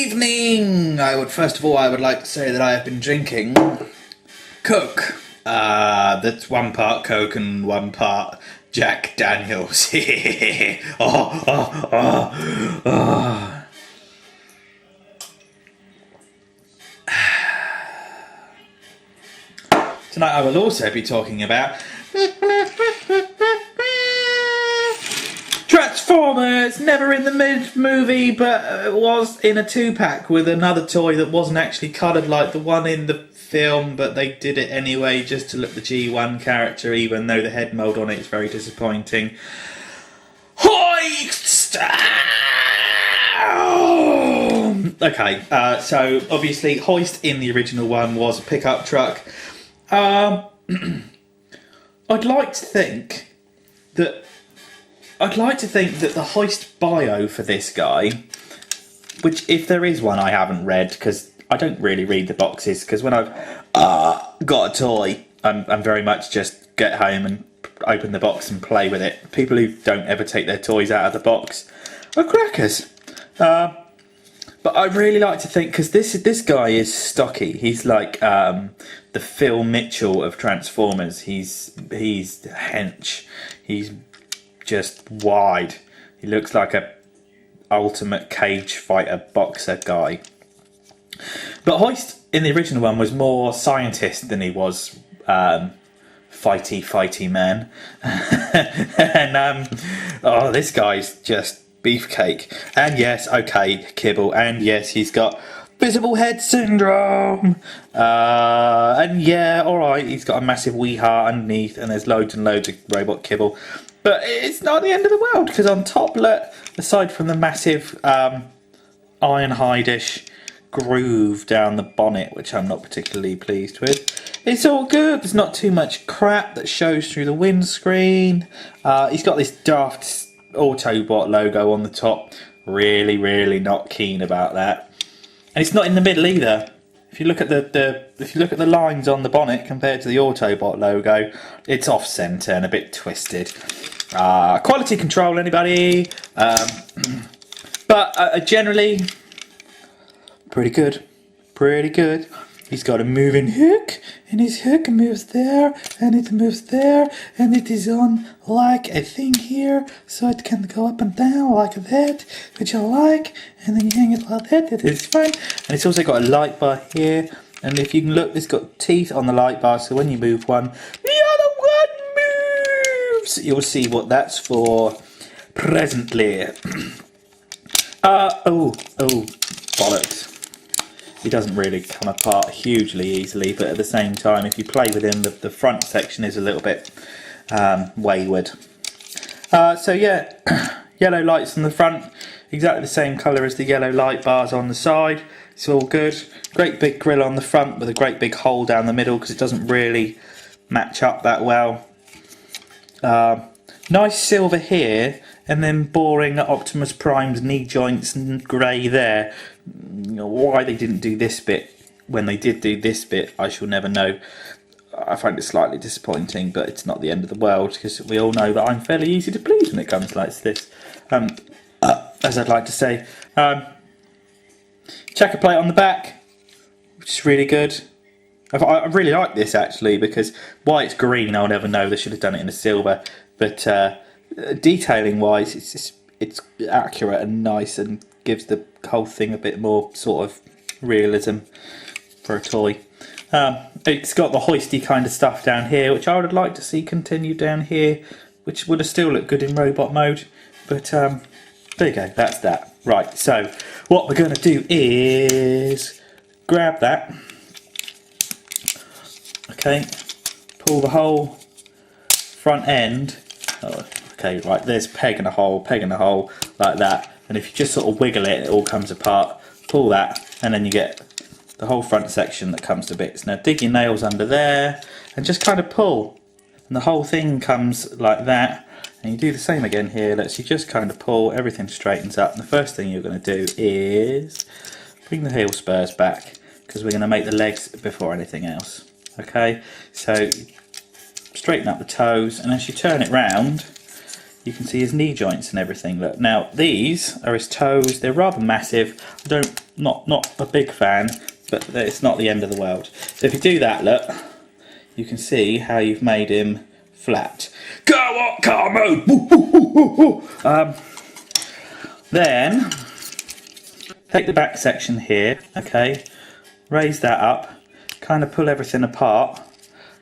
evening! First of all, I would like to say that I have been drinking Coke. That's one part Coke and one part Jack Daniels. oh. Tonight I will also be talking about Transformers, never in the movie, but was in a 2-pack with another toy that wasn't actually coloured like the one in the film, but they did it anyway just to look the G1 character, even though the head mould on it is very disappointing. Hoist! Okay, so obviously Hoist in the original one was a pickup truck. I'd like to think that the Hoist bio for this guy, which if there is one I haven't read, because I don't really read the boxes, because when I've got a toy, I'm very much just get home and open the box and play with it. People who don't ever take their toys out of the box are crackers. But I really like to think, because this guy is stocky. He's like the Phil Mitchell of Transformers. He's hench. He's just wide. He looks like a ultimate cage fighter boxer guy. But Hoist in the original one was more scientist than he was fighty man. And this guy's just beefcake. And yes, okay, kibble. And yes, he's got visible head syndrome. And yeah, alright, he's got a massive wee heart underneath, and there's loads and loads of robot kibble. But it's not the end of the world, because on top, look, aside from the massive Ironhide-ish groove down the bonnet, which I'm not particularly pleased with, it's all good. There's not too much crap that shows through the windscreen. He's got this daft Autobot logo on the top. Really not keen about that. And it's not in the middle either. If you look at the lines on the bonnet compared to the Autobot logo, it's off centre and a bit twisted. Quality control, anybody? But generally, pretty good. He's got a moving hook, and his hook moves there, and it moves there, and it is on like a thing here, so it can go up and down like that, which I like, and then you hang it like that, it is fine. And it's also got a light bar here, and if you can look, it's got teeth on the light bar, so when you move one, the other one moves! You'll see what that's for presently. Oh, bollocks. He doesn't really come apart hugely easily, but at the same time, if you play with him, the front section is a little bit wayward. So yeah, yellow lights on the front, exactly the same colour as the yellow light bars on the side. It's all good. Great big grille on the front with a great big hole down the middle, because it doesn't really match up that well. Nice silver here, and then boring Optimus Prime's knee joints and grey there. Why they didn't do this bit when they did do this bit, I shall never know. I find it slightly disappointing, but it's not the end of the world, because we all know that I'm fairly easy to please when it comes like this. As I'd like to say. Checker plate on the back, which is really good. I really like this actually, because why it's green I'll never know. They should have done it in a silver. But detailing wise, it's accurate and nice, and gives the whole thing a bit more sort of realism for a toy. It's got the hoisty kind of stuff down here, which I would like to see continue down here, which would have still looked good in robot mode. But there you go, that's that. Right, so what we're going to do is grab that. Okay, pull the whole front end. Oh, okay, right, there's peg and a hole, like that. And if you just sort of wiggle it, it all comes apart. Pull that, and then you get the whole front section that comes to bits. Now dig your nails under there, and just kind of pull. And the whole thing comes like that. And you do the same again here. Let's you just kind of pull, everything straightens up. And the first thing you're going to do is bring the heel spurs back, because we're going to make the legs before anything else. Okay, so straighten up the toes, and as you turn it round, you can see his knee joints and everything. Look, now these are his toes. They're rather massive. I don't not a big fan, but it's not the end of the world. So if you do that, look, you can see how you've made him flat. Go on, car mode! Then, take the back section here, okay, raise that up, kind of pull everything apart,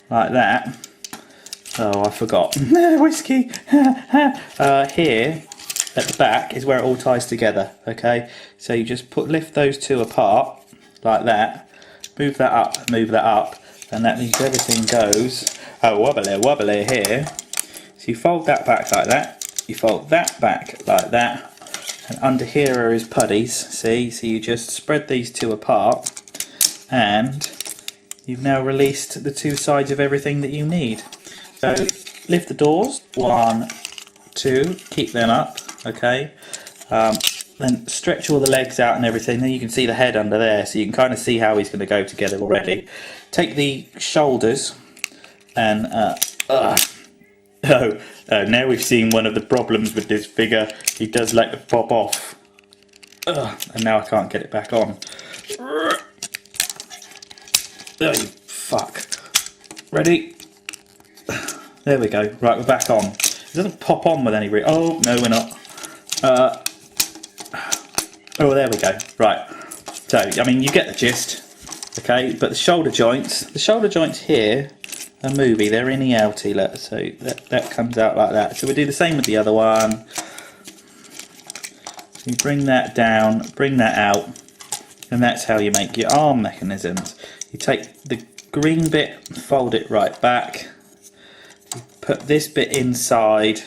like that. Oh, I forgot. Whiskey! Here, at the back, is where it all ties together, okay? So you just lift those two apart, like that, move that up, and that means everything goes, wobbly here. So you fold that back like that, you fold that back like that, and under here are his puddies, see? So you just spread these two apart, and you've now released the two sides of everything that you need. So lift the doors, 1, 2, keep them up, okay? Then stretch all the legs out and everything. Then you can see the head under there, so you can kind of see how he's going to go together already. Take the shoulders and now we've seen one of the problems with this figure. He does like to pop off. And now I can't get it back on. Oh, you fuck. Ready? There we go. Right, we're back on. It doesn't pop on with any oh, no, we're not. Oh, there we go. Right. So, I mean, you get the gist. Okay, but the shoulder joints here are movie. They're inny outy, look. So that comes out like that. So we do the same with the other one. So you bring that down, bring that out, and that's how you make your arm mechanisms. You take the green bit, fold it right back. You put this bit inside.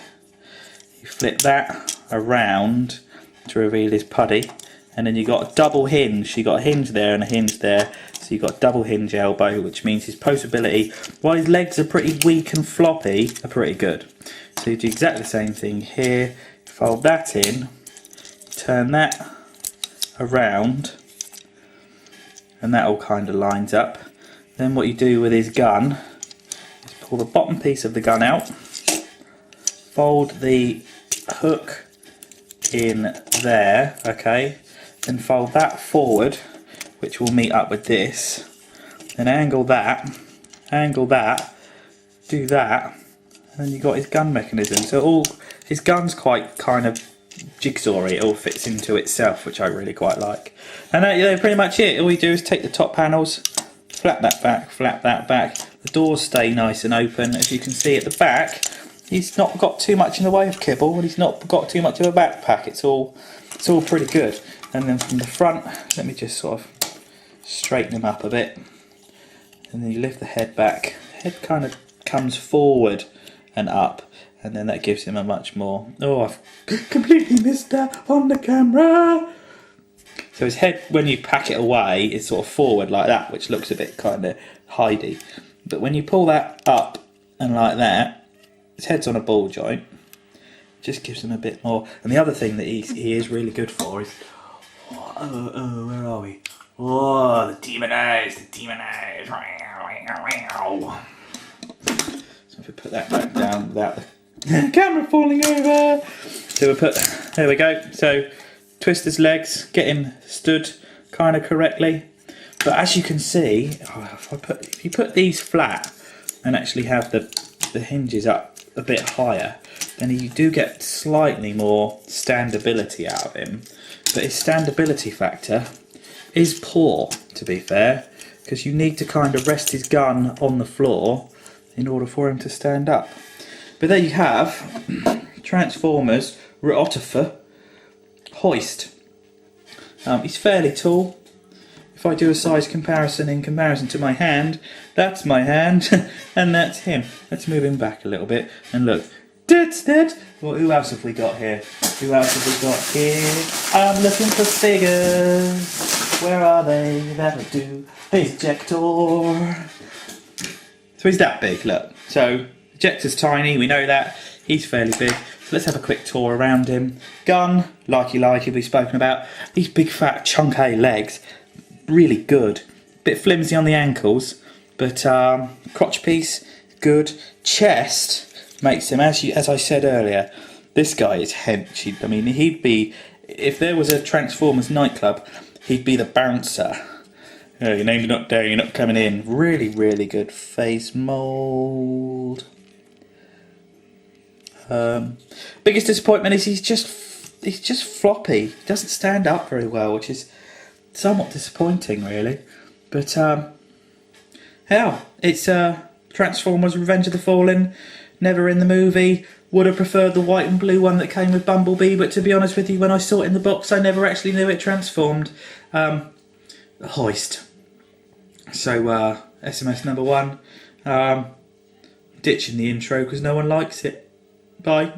You flip that around to reveal his puddy, and then you got a double hinge. You got a hinge there and a hinge there, so you got double hinge elbow, which means his poseability, while his legs are pretty weak and floppy, are pretty good. So you do exactly the same thing here. Fold that in, turn that around, and that all kind of lines up. Then what you do with his gun is pull the bottom piece of the gun out, fold the hook in there, okay, then fold that forward, which will meet up with this, then angle that, do that, and then you got his gun mechanism. So his gun's quite kind of jigsawy, it all fits into itself, which I really quite like. And that's pretty much it. All you do is take the top panels, flap that back, the doors stay nice and open. As you can see at the back, he's not got too much in the way of kibble, and he's not got too much of a backpack. It's all pretty good. And then from the front, let me just sort of straighten him up a bit. And then you lift the head back. The head kind of comes forward and up, and then that gives him a much more... Oh, I've completely missed that on the camera. So his head, when you pack it away, is sort of forward like that, which looks a bit kind of hidey. But when you pull that up and like that, his head's on a ball joint. Just gives him a bit more. And the other thing that he is really good for is... where are we? Oh, the demon eyes, So if we put that back down without the camera falling over. So there we go. So twist his legs, get him stood kind of correctly. But as you can see, if you put these flat and actually have the hinges up a bit higher, then you do get slightly more standability out of him. But his standability factor is poor, to be fair, because you need to kind of rest his gun on the floor in order for him to stand up. But there you have Transformers ROTF HOIST. He's fairly tall. If I do a size comparison in comparison to my hand, that's my hand and that's him. Let's move him back a little bit and look. That's dead. Well, who else have we got here? I'm looking for figures. Where are they? That'll do. Here's Ejector. So he's that big, look. So Ejector's tiny, we know that. He's fairly big. So let's have a quick tour around him. Gun, likey, we've spoken about. These big fat chunky legs, really good. Bit flimsy on the ankles, but crotch piece, good. Chest makes him, as I said earlier, this guy is hench. I mean, he'd be, if there was a Transformers nightclub, he'd be the bouncer. Oh, your name's not there, you're not coming in. Really, really good face mould. Biggest disappointment is he's just floppy. He doesn't stand up very well, which is somewhat disappointing, really. But hell, it's Transformers: Revenge of the Fallen. Never in the movie. Would have preferred the white and blue one that came with Bumblebee, but to be honest with you, when I saw it in the box, I never actually knew it transformed. Hoist. So SMS number 1. Ditching the intro because no one likes it. Bye.